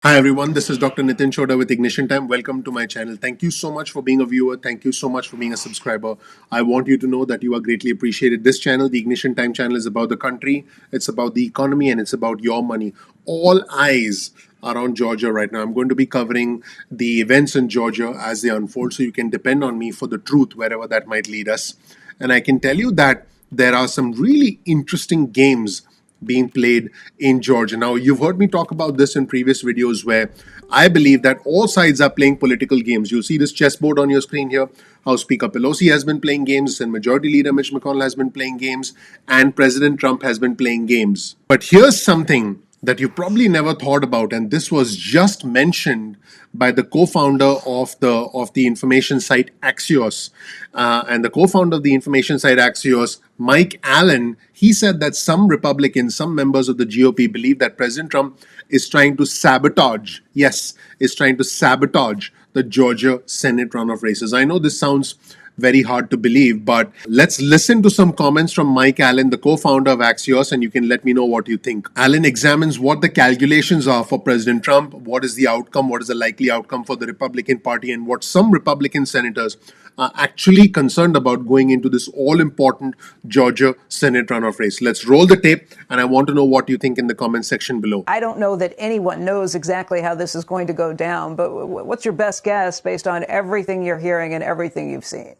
Hi everyone, this is Dr. Nitin Chhoda with Ignition Time. Welcome to my channel. Thank you so much for being a viewer. Thank you so much for being a subscriber. I want you to know that you are greatly appreciated. This channel, the Ignition Time channel, is about the country, it's about the economy, and it's about your money. All eyes are on Georgia right now. I'm going to be covering the events in Georgia as they unfold, so you can depend on me for the truth wherever that might lead us. And I can tell you that there are some really interesting games being played in Georgia. Now, you've heard me talk about this in previous videos where I believe that all sides are playing political games. You'll see this chessboard on your screen here. House Speaker Pelosi has been playing games, and Majority Leader Mitch McConnell has been playing games, and President Trump has been playing games. But here's something that you probably never thought about, and this was just mentioned by the co-founder of the information site Axios, and the co-founder of the information site Axios, Mike Allen. He said that some Republicans, some members of the GOP, believe that President Trump is trying to sabotage. Yes, is trying to sabotage the Georgia Senate runoff races. I know this sounds very hard to believe, but let's listen to some comments from Mike Allen, the co-founder of Axios, and you can let me know what you think. Allen examines what the calculations are for President Trump, what is the outcome, what is the likely outcome for the Republican Party, and what some Republican senators are actually concerned about going into this all-important Georgia Senate runoff race. Let's roll the tape, and I want to know what you think in the comment section below. I don't know that anyone knows exactly how this is going to go down, but what's your best guess based on everything you're hearing and everything you've seen?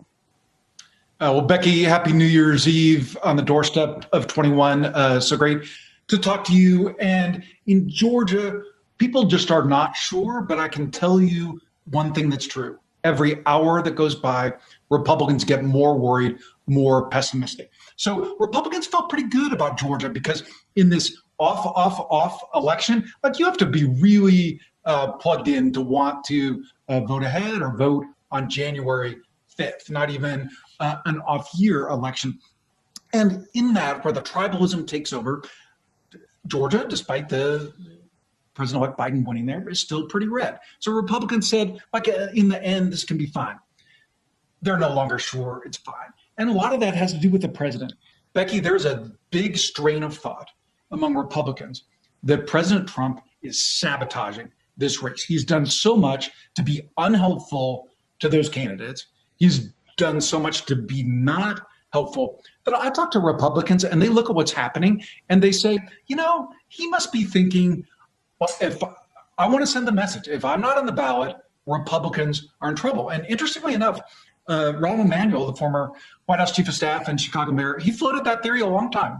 Well, Becky, happy New Year's Eve on the doorstep of 21. So great to talk to you. And in Georgia, people just are not sure, but I can tell you one thing that's true. Every hour that goes by, Republicans get more worried, more pessimistic. So Republicans felt pretty good about Georgia because in this off election, like you have to be really plugged in to want to vote ahead or vote on January 5th, not even an off-year election. And in that, where the tribalism takes over, Georgia, despite the President-elect Biden winning there, is still pretty red. So Republicans said, like, in the end, this can be fine. They're no longer sure it's fine. And a lot of that has to do with the president. Becky, there's a big strain of thought among Republicans that President Trump is sabotaging this race. He's done so much to be unhelpful to those candidates. He's done so much to be not helpful that I talk to Republicans and they look at what's happening and they say, you know, he must be thinking, well, if I want to send the message, if I'm not on the ballot, Republicans are in trouble. And interestingly enough, Rahm Emanuel, the former White House chief of staff and Chicago mayor, he floated that theory a long time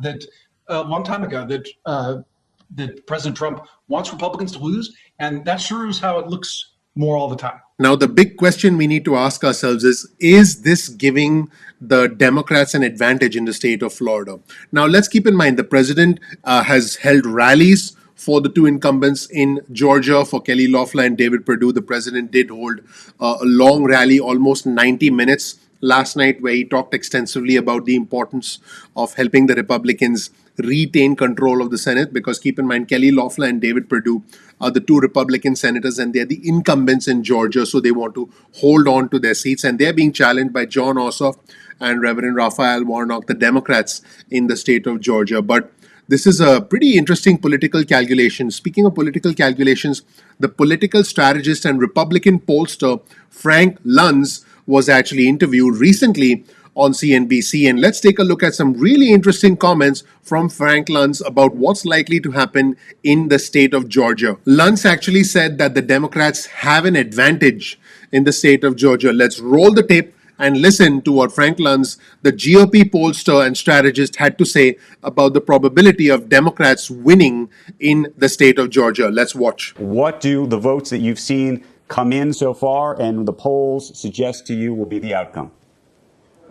ago that President Trump wants Republicans to lose. And that sure is how it looks more all the time. Now, the big question we need to ask ourselves is this giving the Democrats an advantage in the state of Florida? Now, let's keep in mind the president has held rallies for the two incumbents in Georgia, for Kelly Loeffler and David Perdue. The president did hold a long rally, almost 90 minutes last night, where he talked extensively about the importance of helping the Republicans retain control of the Senate, because keep in mind, Kelly Loeffler and David Perdue are the two Republican senators and they're the incumbents in Georgia, so they want to hold on to their seats, and they're being challenged by John Ossoff and Reverend Raphael Warnock, the Democrats in the state of Georgia. But this is a pretty interesting political calculation. Speaking of political calculations, the political strategist and Republican pollster Frank Luntz was actually interviewed recently on CNBC. And let's take a look at some really interesting comments from Frank Luntz about what's likely to happen in the state of Georgia. Luntz actually said that the Democrats have an advantage in the state of Georgia. Let's roll the tape and listen to what Frank Luntz, the GOP pollster and strategist, had to say about the probability of Democrats winning in the state of Georgia. Let's watch. What do the votes that you've seen come in so far and the polls suggest to you will be the outcome?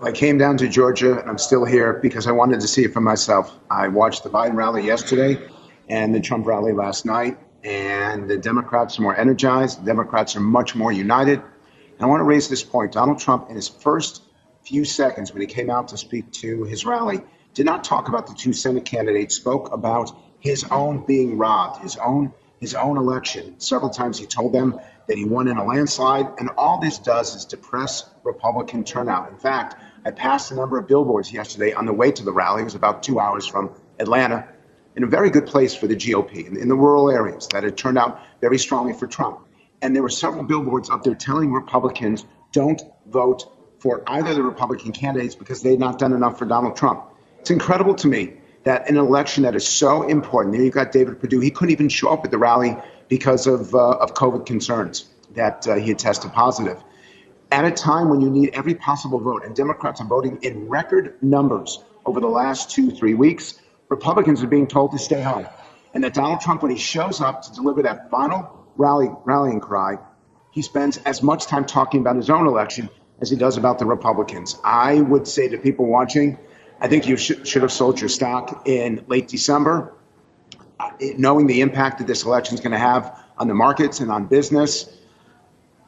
I came down to Georgia, and I'm still here because I wanted to see it for myself. I watched the Biden rally yesterday and the Trump rally last night, and the Democrats are more energized. The Democrats are much more united. And I want to raise this point. Donald Trump, in his first few seconds when he came out to speak to his rally, did not talk about the two Senate candidates, spoke about his own being robbed, his own election. Several times he told them that he won in a landslide, and all this does is depress Republican turnout. In fact, I passed a number of billboards yesterday on the way to the rally. It was about 2 hours from Atlanta. in a very good place for the GOP in the rural areas that had turned out very strongly for Trump. And there were several billboards up there telling Republicans, don't vote for either of the Republican candidates because they've not done enough for Donald Trump. It's incredible to me that in an election that is so important, there you've got David Perdue, he couldn't even show up at the rally because of COVID concerns that he had tested positive. At a time when you need every possible vote, and Democrats are voting in record numbers over the last 2-3 weeks, Republicans are being told to stay home. And that Donald Trump, when he shows up to deliver that final rallying cry, he spends as much time talking about his own election as he does about the Republicans. I would say to people watching, I think you should have sold your stock in late December, knowing the impact that this election is going to have on the markets and on business.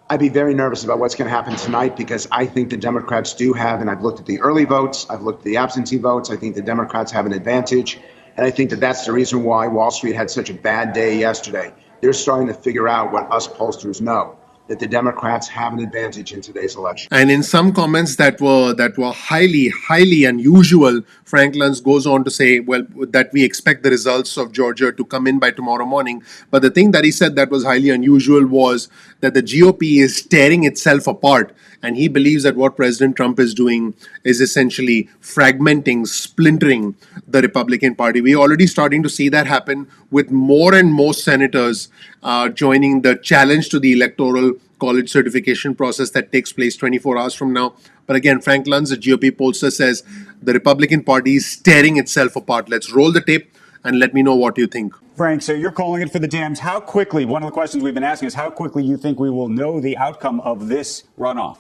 I'd be very nervous about what's going to happen tonight because I think the Democrats do have, and I've looked at the early votes, I've looked at the absentee votes, I think the Democrats have an advantage. And I think that that's the reason why Wall Street had such a bad day yesterday. They're starting to figure out what us pollsters know, that the Democrats have an advantage in today's election. And in some comments that were highly unusual, Frank Luntz goes on to say, well, that we expect the results of Georgia to come in by tomorrow morning. But the thing that he said that was highly unusual was that the GOP is tearing itself apart. And he believes that what President Trump is doing is essentially fragmenting, splintering the Republican Party. We're already starting to see that happen with more and more senators joining the challenge to the electoral college certification process that takes place 24 hours from now. But again, Frank Luntz, the GOP pollster, says the Republican Party is tearing itself apart. Let's roll the tape and let me know what you think. Frank, so you're calling it for the Dems. How quickly, one of the questions we've been asking is how quickly you think we will know the outcome of this runoff?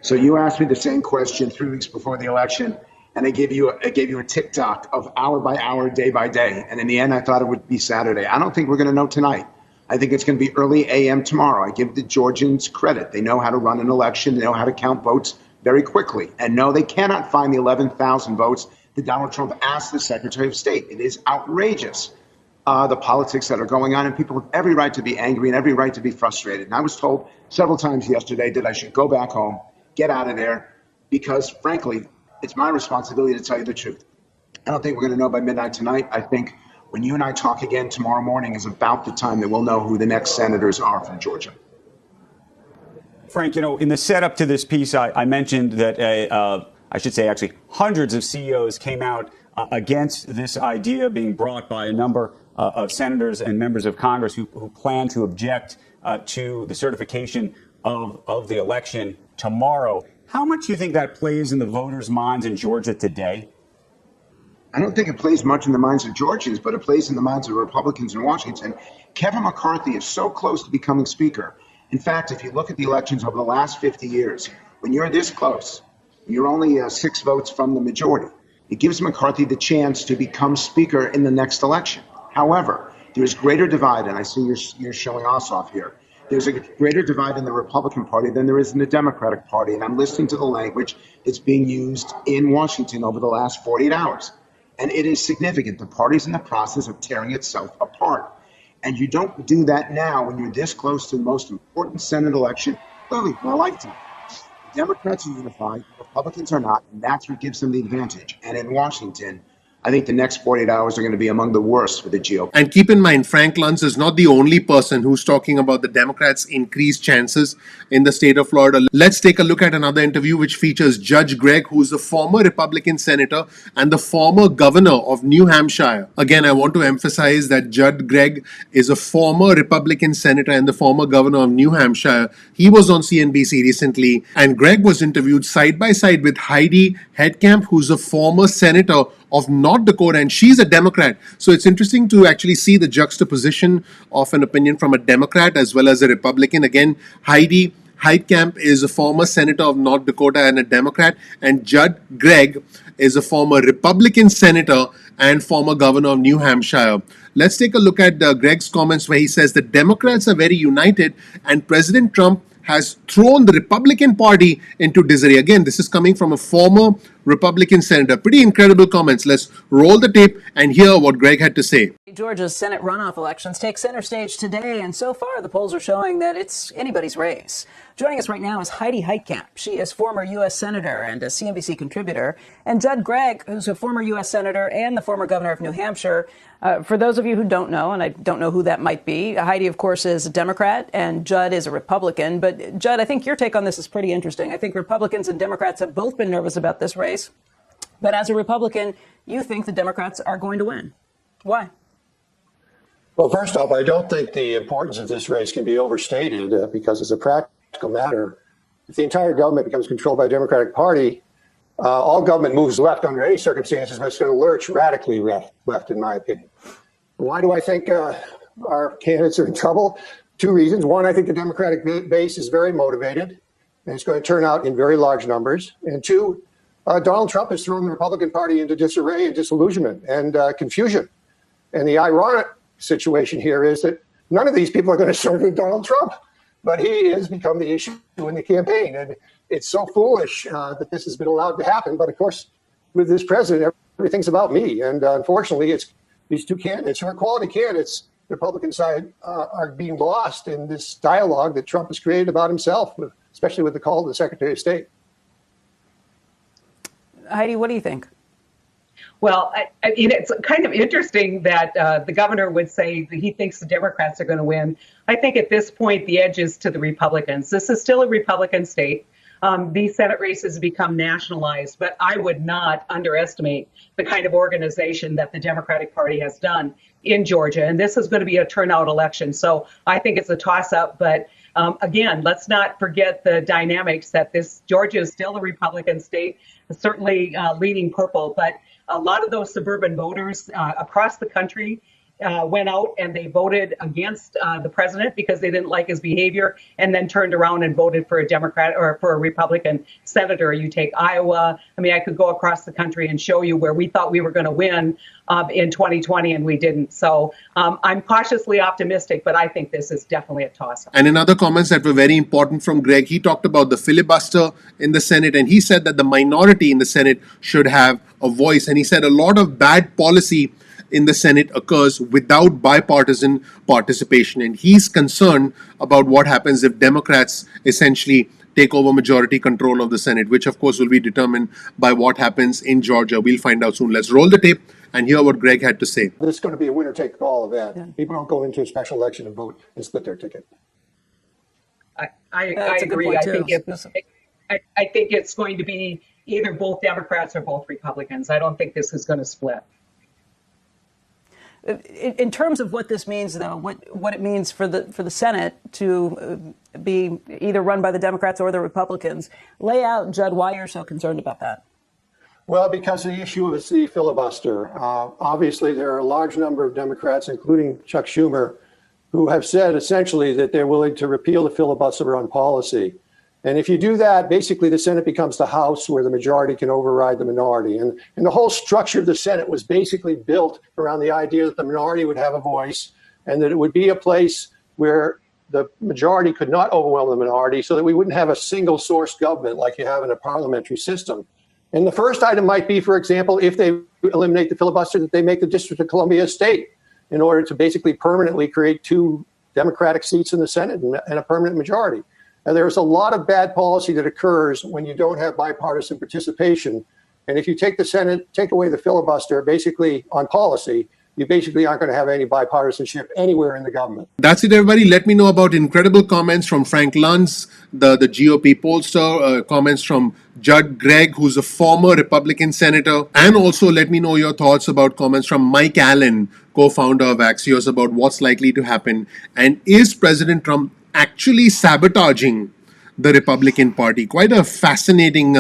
So you asked me the same question 3 weeks before the election, and I gave you a tick-tock of hour by hour, day by day. And in the end, I thought it would be Saturday. I don't think we're going to know tonight. I think it's going to be early AM tomorrow. I give the Georgians credit. They know how to run an election. They know how to count votes very quickly. And no, they cannot find the 11,000 votes that Donald Trump asked the Secretary of State. It is outrageous, the politics that are going on, and people have every right to be angry and every right to be frustrated. And I was told several times yesterday that I should go back home, get out of there, because frankly, it's my responsibility to tell you the truth. I don't think we're going to know by midnight tonight. I think when you and I talk again tomorrow morning is about the time that we'll know who the next senators are from Georgia. Frank, in the setup to this piece, I mentioned that, I should say actually hundreds of CEOs came out against this idea being brought by a number of senators and members of Congress who plan to object to the certification of the election tomorrow. How much do you think that plays in the voters' minds in Georgia today? I don't think it plays much in the minds of Georgians, but it plays in the minds of Republicans in Washington. Kevin McCarthy is so close to becoming Speaker. In fact, if you look at the elections over the last 50 years, when you're this close, you're only 6 votes from the majority. It gives McCarthy the chance to become Speaker in the next election. However, there is greater divide, and I see you're showing us off here. There's a greater divide in the Republican Party than there is in the Democratic Party, and I'm listening to the language that's being used in Washington over the last 48 hours. And it is significant. The party's in the process of tearing itself apart. And you don't do that now when you're this close to the most important Senate election, clearly, in my lifetime. The Democrats are unified, Republicans are not, and that's what gives them the advantage. And in Washington, I think the next 48 hours are going to be among the worst for the GOP. And keep in mind, Frank Luntz is not the only person who's talking about the Democrats' increased chances in the state of Florida. Let's take a look at another interview which features Judge Gregg, who's the former Republican senator and the former governor of New Hampshire. Again, I want to emphasize that Judge Gregg is a former Republican senator and the former governor of New Hampshire. He was on CNBC recently, and Gregg was interviewed side by side with Heidi Heitkamp, who's a former senator of North Dakota, and she's a Democrat. So it's interesting to actually see the juxtaposition of an opinion from a Democrat as well as a Republican. Again, Heidi Heitkamp is a former senator of North Dakota and a Democrat, and Judge Gregg is a former Republican senator and former governor of New Hampshire. Let's take a look at Gregg's comments where he says the Democrats are very united and President Trump has thrown the Republican Party into disarray. Again, this is coming from a former Republican senator. Pretty incredible comments. Let's roll the tape and hear what Greg had to say. Georgia's Senate runoff elections take center stage today, and so far the polls are showing that it's anybody's race. Joining us right now is Heidi Heitkamp. She is former U.S. Senator and a CNBC contributor, and Judd Gregg, who's a former U.S. Senator and the former governor of New Hampshire. For those of you who don't know, and I don't know who that might be, Heidi, of course, is a Democrat, and Judd is a Republican. But, Judd, I think your take on this is pretty interesting. I think Republicans and Democrats have both been nervous about this race. But as a Republican, you think the Democrats are going to win. Why? Well, first off, I don't think the importance of this race can be overstated because it's a practical matter. If the entire government becomes controlled by the Democratic Party, all government moves left under any circumstances, but it's going to lurch radically left, in my opinion. Why do I think our candidates are in trouble? Two reasons. One, I think the Democratic base is very motivated, and it's going to turn out in very large numbers. And two, Donald Trump has thrown the Republican Party into disarray and disillusionment and confusion. And the ironic situation here is that none of these people are going to serve with Donald Trump, but he has become the issue in the campaign. And it's so foolish that this has been allowed to happen. But of course, with this president, everything's about me. And unfortunately, it's these two candidates who are quality candidates, the Republican side, are being lost in this dialogue that Trump has created about himself, especially with the call to the Secretary of State. Heidi, what do you think? Well, I mean, it's kind of interesting that the governor would say that he thinks the Democrats are going to win. I think at this point, the edge is to the Republicans. This is still a Republican state. These Senate races become nationalized, but I would not underestimate the kind of organization that the Democratic Party has done in Georgia. And this is going to be a turnout election. So I think it's a toss-up. But again, let's not forget the dynamics that this Georgia is still a Republican state, certainly leaning purple. But a lot of those suburban voters across the country went out and they voted against the president because they didn't like his behavior, and then turned around and voted for a Democrat or for a Republican senator. You take Iowa. I mean, I could go across the country and show you where we thought we were going to win in 2020 and we didn't. So I'm cautiously optimistic, but I think this is definitely a toss-up. And in other comments that were very important from Greg, he talked about the filibuster in the Senate, and he said that the minority in the Senate should have a voice. And he said a lot of bad policy in the Senate occurs without bipartisan participation. And he's concerned about what happens if Democrats essentially take over majority control of the Senate, which of course will be determined by what happens in Georgia. We'll find out soon. Let's roll the tape and hear what Greg had to say. This is going to be a winner-take-all event. Yeah. People don't go into a special election and vote and split their ticket. I agree. I think it's going to be either both Democrats or both Republicans. I don't think this is going to split. In terms of what this means, though, what it means for the Senate to be either run by the Democrats or the Republicans, lay out, Judd, why you're so concerned about that. Well, because the issue is the filibuster. Obviously, there are a large number of Democrats, including Chuck Schumer, who have said essentially that they're willing to repeal the filibuster on policy. And if you do that, basically the Senate becomes the House where the majority can override the minority. And the whole structure of the Senate was basically built around the idea that the minority would have a voice and that it would be a place where the majority could not overwhelm the minority, so that we wouldn't have a single source government like you have in a parliamentary system. And the first item might be, for example, if they eliminate the filibuster, that they make the District of Columbia a state in order to basically permanently create 2 Democratic seats in the Senate and a permanent majority. And there's a lot of bad policy that occurs when you don't have bipartisan participation. And if you take the Senate, take away the filibuster, basically on policy, you basically aren't going to have any bipartisanship anywhere in the government. That's it, everybody. Let me know about incredible comments from Frank Luntz, the GOP pollster, comments from Judd Gregg, who's a former Republican senator, and also let me know your thoughts about comments from Mike Allen, co-founder of Axios, about what's likely to happen. And is President Trump actually sabotaging the Republican Party? Quite a fascinating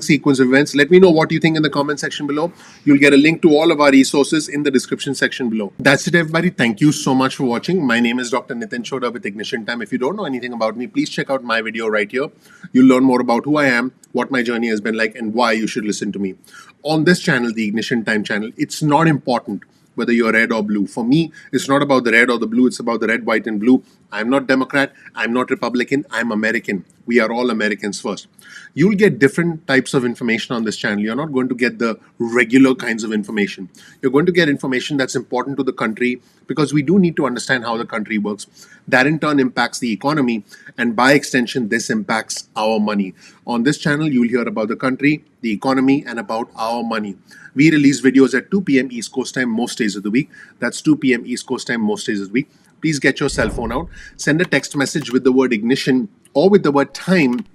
sequence of events. Let me know what you think in the comment section below. You'll get a link to all of our resources in the description section below. That's it, everybody. Thank you so much for watching. My name is Dr. Nitin Chhoda with Ignition Time. If you don't know anything about me, please check out my video right here. You'll learn more about who I am, what my journey has been like, and why you should listen to me. On this channel, the Ignition Time channel, it's not important whether you're red or blue. For me, it's not about the red or the blue. It's about the red, white, and blue. I'm not Democrat, I'm not Republican, I'm American. We are all Americans first. You'll get different types of information on this channel. You're not going to get the regular kinds of information. You're going to get information that's important to the country, because we do need to understand how the country works. That in turn impacts the economy, and by extension, this impacts our money. On this channel, you'll hear about the country, the economy, and about our money. We release videos at 2 p.m. East Coast time most days of the week. That's 2 p.m. East Coast time most days of the week. Please get your cell phone out, send a text message with the word ignition or with the word time,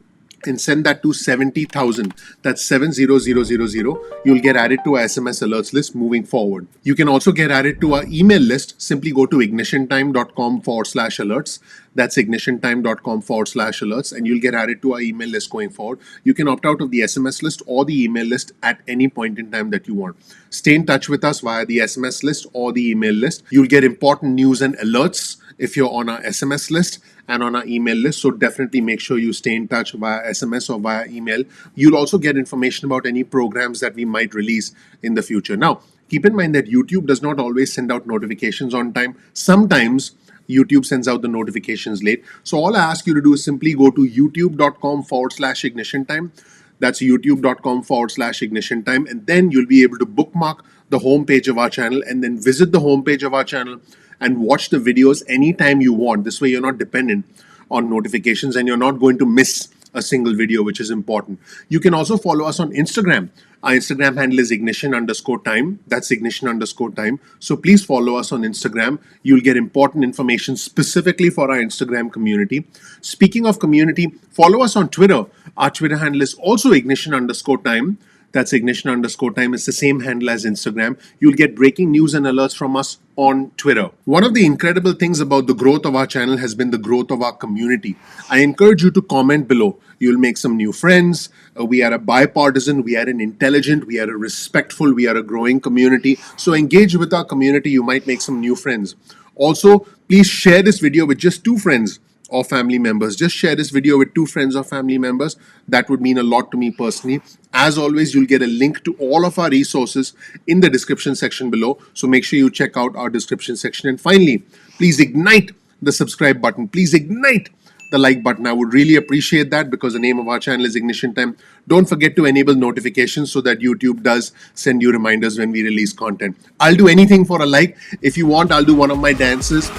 and send that to 70,000. That's 70000. You'll get added to our SMS alerts list moving forward. You can also get added to our email list. Simply go to ignitiontime.com/alerts. That's ignitiontime.com/alerts, and you'll get added to our email list going forward. You can opt out of the SMS list or the email list at any point in time that you want. Stay in touch with us via the SMS list or the email list. You'll get important news and alerts if you're on our SMS list and on our email list. So definitely make sure you stay in touch via SMS or via email. You'll also get information about any programs that we might release in the future. Now, keep in mind that YouTube does not always send out notifications on time. Sometimes YouTube sends out the notifications late. So all I ask you to do is simply go to youtube.com/ignition time. That's youtube.com/ignition time. And then you'll be able to bookmark the homepage of our channel and then visit the homepage of our channel and watch the videos anytime you want. This way you're not dependent on notifications and you're not going to miss a single video, which is important. You can also follow us on Instagram. Our Instagram handle is ignition_time. That's ignition_time. So please follow us on Instagram. You'll get important information specifically for our Instagram community. Speaking of community, follow us on Twitter. Our Twitter handle is also ignition_time. That's ignition_time. It's the same handle as Instagram. You'll get breaking news and alerts from us on Twitter. One of the incredible things about the growth of our channel has been the growth of our community. I encourage you to comment below. You'll make some new friends. We are a bipartisan, we are an intelligent, we are a respectful, we are a growing community. So engage with our community. You might make some new friends. Also, please share this video with just 2 friends or family members. Just share this video with 2 friends or family members. That would mean a lot to me personally. As always, you'll get a link to all of our resources in the description section below. So make sure you check out our description section. And finally, please ignite the subscribe button. Please ignite the like button. I would really appreciate that, because the name of our channel is Ignition Time. Don't forget to enable notifications so that YouTube does send you reminders when we release content. I'll do anything for a like. If you want, I'll do one of my dances.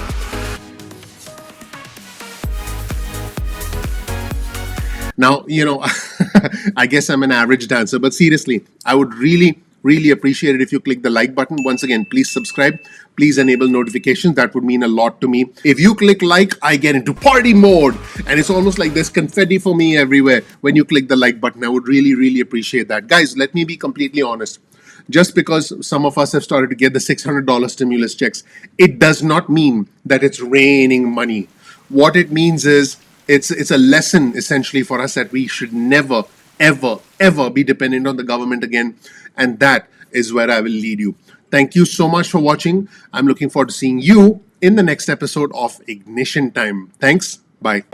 Now, I guess I'm an average dancer, but seriously, I would really appreciate it if you click the like button. Once again, please subscribe. Please enable notifications. That would mean a lot to me. If you click like, I get into party mode. And it's almost like there's confetti for me everywhere when you click the like button. I would really appreciate that. Guys, let me be completely honest. Just because some of us have started to get the $600 stimulus checks, it does not mean that it's raining money. What it means is, it's a lesson essentially for us that we should never, ever be dependent on the government again. And that is where I will lead you. Thank you so much for watching. I'm looking forward to seeing you in the next episode of Ignition Time. Thanks. Bye.